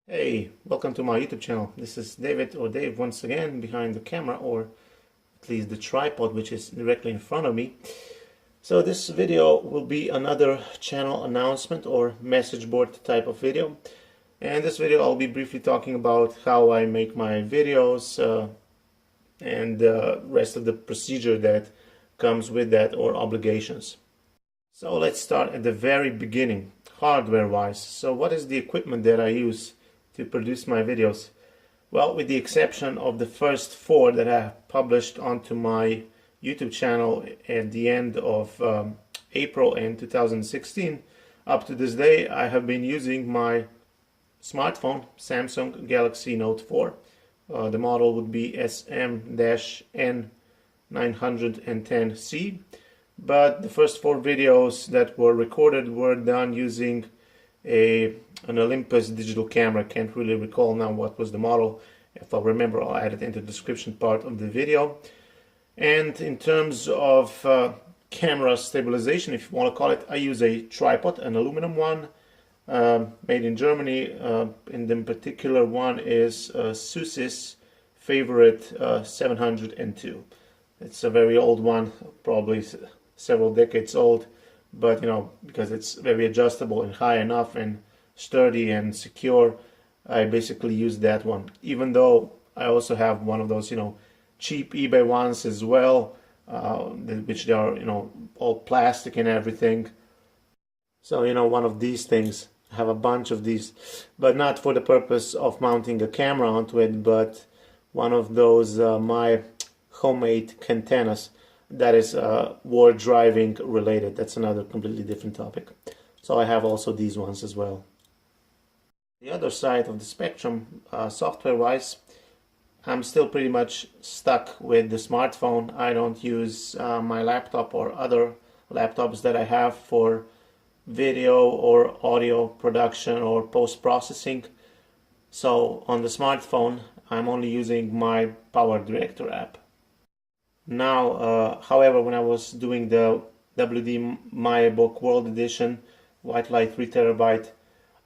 Hey, welcome to my YouTube channel. This is David or Dave once again behind the camera, or at least the tripod, which is directly in front of me. So this video will be another channel announcement or message board type of video. And this video I'll be briefly talking about how I make my videos and the rest of the procedure that comes with that, or obligations. So let's start at the very beginning, hardware wise. So what is the equipment that I use to produce my videos? Well, with the exception of the first 4 that I published onto my YouTube channel at the end of April in 2016, up to this day I have been using my smartphone, Samsung Galaxy Note 4. The model would be SM-N910C, but the first 4 videos that were recorded were done using an Olympus digital camera. Can't really recall now what was the model. If I remember, I'll add it into the description part of the video. And in terms of camera stabilization, if you want to call it, I use a tripod, an aluminum one, made in Germany. And in particular one is Susis Favorit 702. It's a very old one, probably several decades old, but because it's very adjustable and high enough and sturdy and secure, I basically use that one, even though I also have one of those cheap eBay ones as well, which they are all plastic and everything. So one of these things, I have a bunch of these, but not for the purpose of mounting a camera onto it, but one of those my homemade antennas that is war driving related. That's another completely different topic. So I have also these ones as well. The other side of the spectrum, software wise, I'm still pretty much stuck with the smartphone. I don't use my laptop or other laptops that I have for video or audio production or post-processing. So on the smartphone I'm only using my PowerDirector app. Now, however, when I was doing the WD Maya Book World Edition White Light 3 terabyte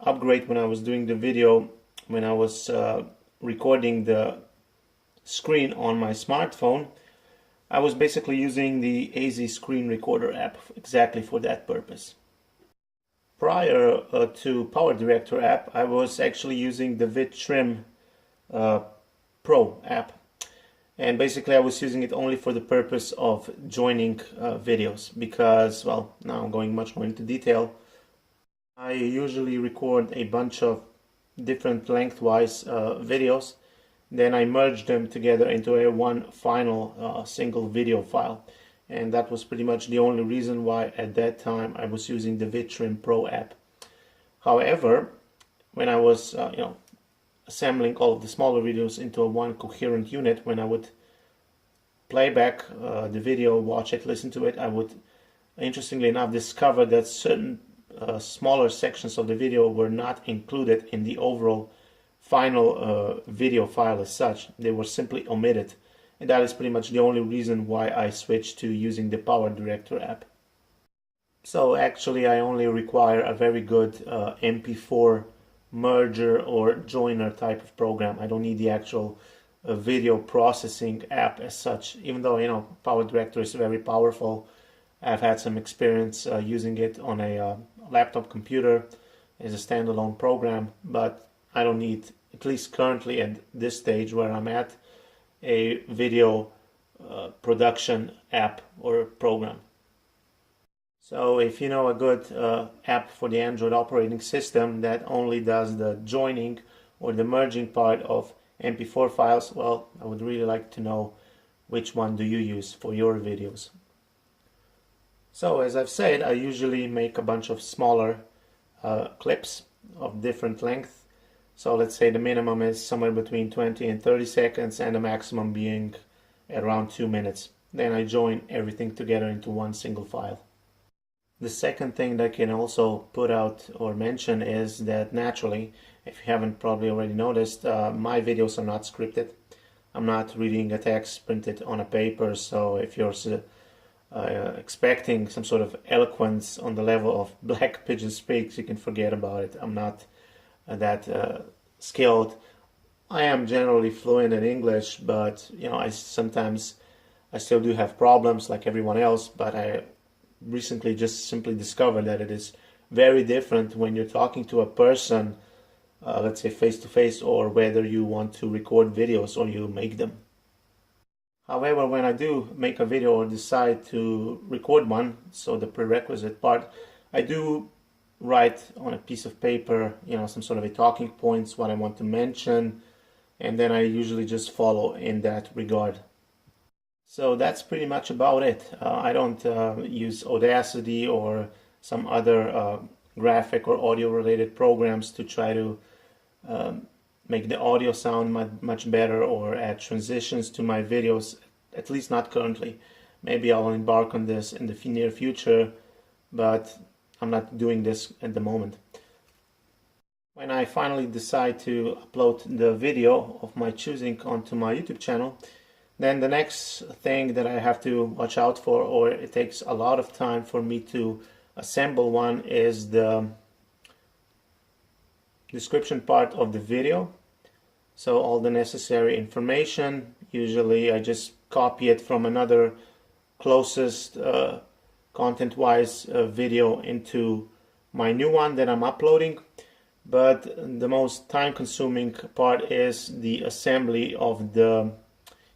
upgrade, when I was doing the video, when I was recording the screen on my smartphone, I was basically using the AZ Screen Recorder app exactly for that purpose. Prior to PowerDirector app, I was actually using the VidTrim Pro app. And basically I was using it only for the purpose of joining videos, because, well, now I'm going much more into detail. I usually record a bunch of different lengthwise videos, then I merge them together into a one final single video file. And that was pretty much the only reason why at that time I was using the VidTrim Pro app. However, when I was assembling all of the smaller videos into a one coherent unit, when I would play back the video, watch it, listen to it, I would, interestingly enough, discover that certain smaller sections of the video were not included in the overall final video file as such. They were simply omitted, and that is pretty much the only reason why I switched to using the PowerDirector app. So actually I only require a very good MP4 merger or joiner type of program. I don't need the actual video processing app as such, even though PowerDirector is very powerful. I've had some experience using it on a laptop computer as a standalone program, but I don't need, at least currently at this stage where I'm at, a video production app or program. So if you know a good app for the Android operating system that only does the joining or the merging part of MP4 files, well, I would really like to know which one do you use for your videos. So as I've said, I usually make a bunch of smaller clips of different length. So let's say the minimum is somewhere between 20 and 30 seconds and the maximum being around 2 minutes. Then I join everything together into one single file. The second thing that I can also put out or mention is that naturally, if you haven't probably already noticed, my videos are not scripted. I'm not reading a text printed on a paper, so if you're expecting some sort of eloquence on the level of Black Pigeon Speaks, you can forget about it. I'm not that skilled. I am generally fluent in English, but I still do have problems like everyone else. But I recently just simply discovered that it is very different when you're talking to a person, let's say face to face, or whether you want to record videos or you make them. However, when I do make a video or decide to record one, so the prerequisite part, I do write on a piece of paper, some sort of a talking points, what I want to mention, and then I usually just follow in that regard. So that's pretty much about it. I don't use Audacity or some other graphic or audio related programs to try to make the audio sound much better or add transitions to my videos, at least not currently. Maybe I'll embark on this in the near future, but I'm not doing this at the moment. When I finally decide to upload the video of my choosing onto my YouTube channel, then the next thing that I have to watch out for, or it takes a lot of time for me to assemble one, is the description part of the video. So all the necessary information, usually I just copy it from another closest content-wise video into my new one that I'm uploading. But the most time-consuming part is the assembly of the,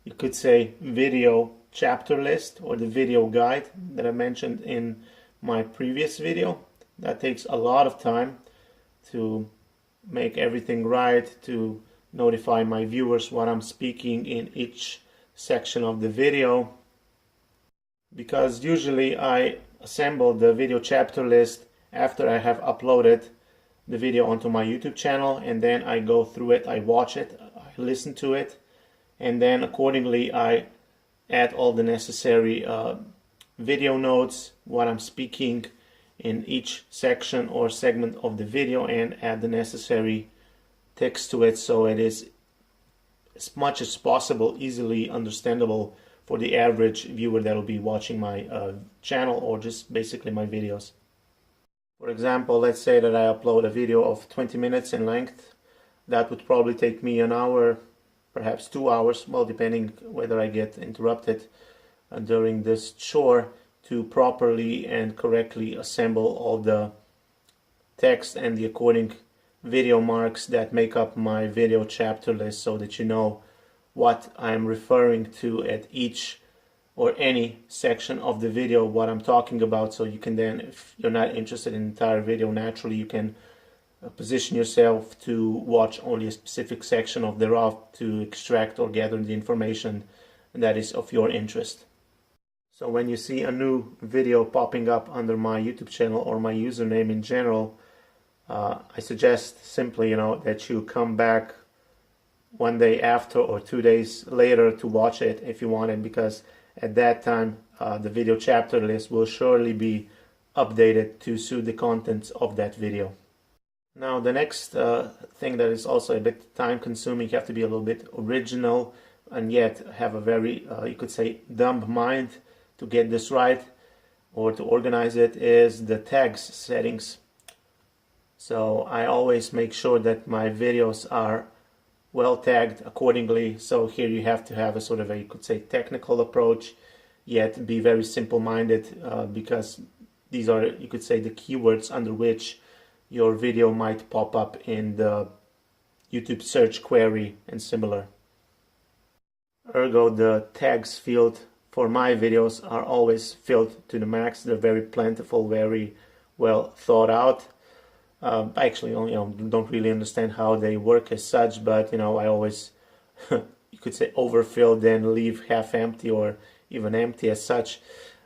you could say, video chapter list or the video guide that I mentioned in my previous video. That takes a lot of time to make everything right, to notify my viewers what I'm speaking in each section of the video, because usually I assemble the video chapter list after I have uploaded the video onto my YouTube channel, and then I go through it, I watch it, I listen to it, and then accordingly I add all the necessary video notes, what I'm speaking in each section or segment of the video, and add the necessary text to it so it is as much as possible easily understandable for the average viewer that will be watching my channel or just basically my videos. For example, let's say that I upload a video of 20 minutes in length. That would probably take me an hour, perhaps 2 hours, well, depending whether I get interrupted during this chore, to properly and correctly assemble all the text and the according video marks that make up my video chapter list, so that you know what I'm referring to at each or any section of the video, what I'm talking about, so you can then, if you're not interested in the entire video, naturally you can position yourself to watch only a specific section of thereof to extract or gather the information that is of your interest. So when you see a new video popping up under my YouTube channel or my username in general, I suggest simply, that you come back one day after or 2 days later to watch it if you want it, because at that time the video chapter list will surely be updated to suit the contents of that video. Now the next thing that is also a bit time consuming, you have to be a little bit original and yet have a very, you could say, dumb mind to get this right or to organize it, is the tags settings. So I always make sure that my videos are well tagged accordingly. So here you have to have a sort of a, you could say, technical approach, yet be very simple-minded, because these are, you could say, the keywords under which your video might pop up in the YouTube search query and similar. Ergo, the tags field for my videos are always filled to the max. They're very plentiful, very well thought out. I actually don't really understand how they work as such, but I always you could say overfill, then leave half empty or even empty as such.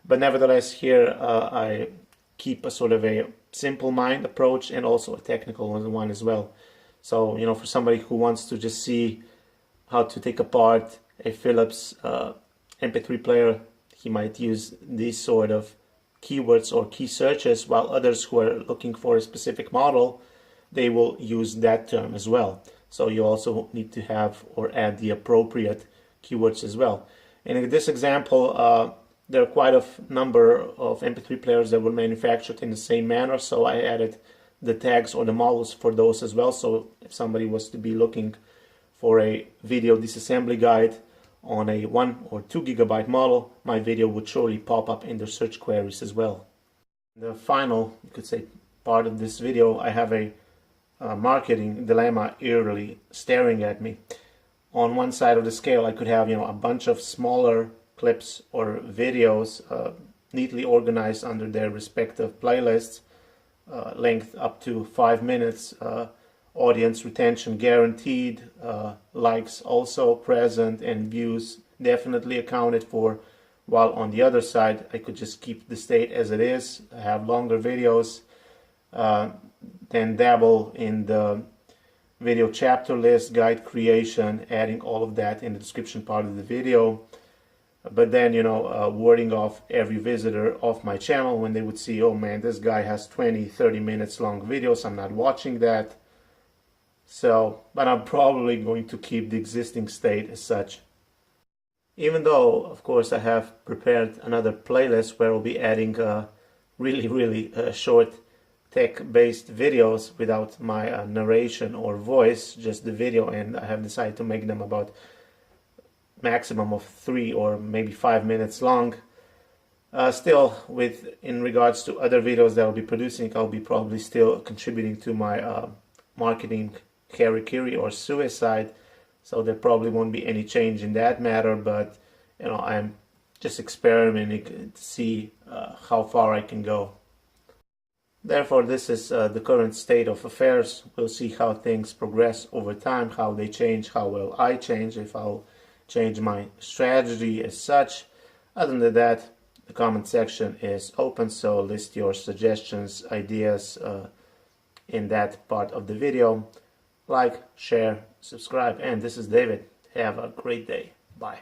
But nevertheless, here I keep a sort of a simple mind approach and also a technical one as well. So for somebody who wants to just see how to take apart a Philips MP3 player, he might use these sort of keywords or key searches, while others who are looking for a specific model, they will use that term as well. So you also need to have or add the appropriate keywords as well. And in this example, there are quite a number of MP3 players that were manufactured in the same manner, so I added the tags or the models for those as well. So if somebody was to be looking for a video disassembly guide on a 1 or 2 gigabyte model, my video would surely pop up in their search queries as well. The final, you could say, part of this video, I have a marketing dilemma eerily staring at me. On one side of the scale, I could have, a bunch of smaller clips or videos neatly organized under their respective playlists, length up to 5 minutes, audience retention guaranteed, likes also present, and views definitely accounted for. While on the other side, I could just keep the state as it is, have longer videos, then dabble in the video chapter list, guide creation, adding all of that in the description part of the video. But then, wording off every visitor of my channel when they would see, oh man, this guy has 20-30 minutes long videos, I'm not watching that. So, but I'm probably going to keep the existing state as such. Even though, of course, I have prepared another playlist where I'll be adding really short tech-based videos without my narration or voice, just the video, and I have decided to make them about maximum of 3 or maybe 5 minutes long. Still, in regards to other videos that I'll be producing, I'll be probably still contributing to my marketing harikiri or suicide, so there probably won't be any change in that matter, but I'm just experimenting to see how far I can go. Therefore, this is the current state of affairs. We'll see how things progress over time, how they change, how well I change, if I'll change my strategy as such. Other than that, the comment section is open, so list your suggestions, ideas in that part of the video. Like, share, subscribe, and this is David. Have a great day. Bye.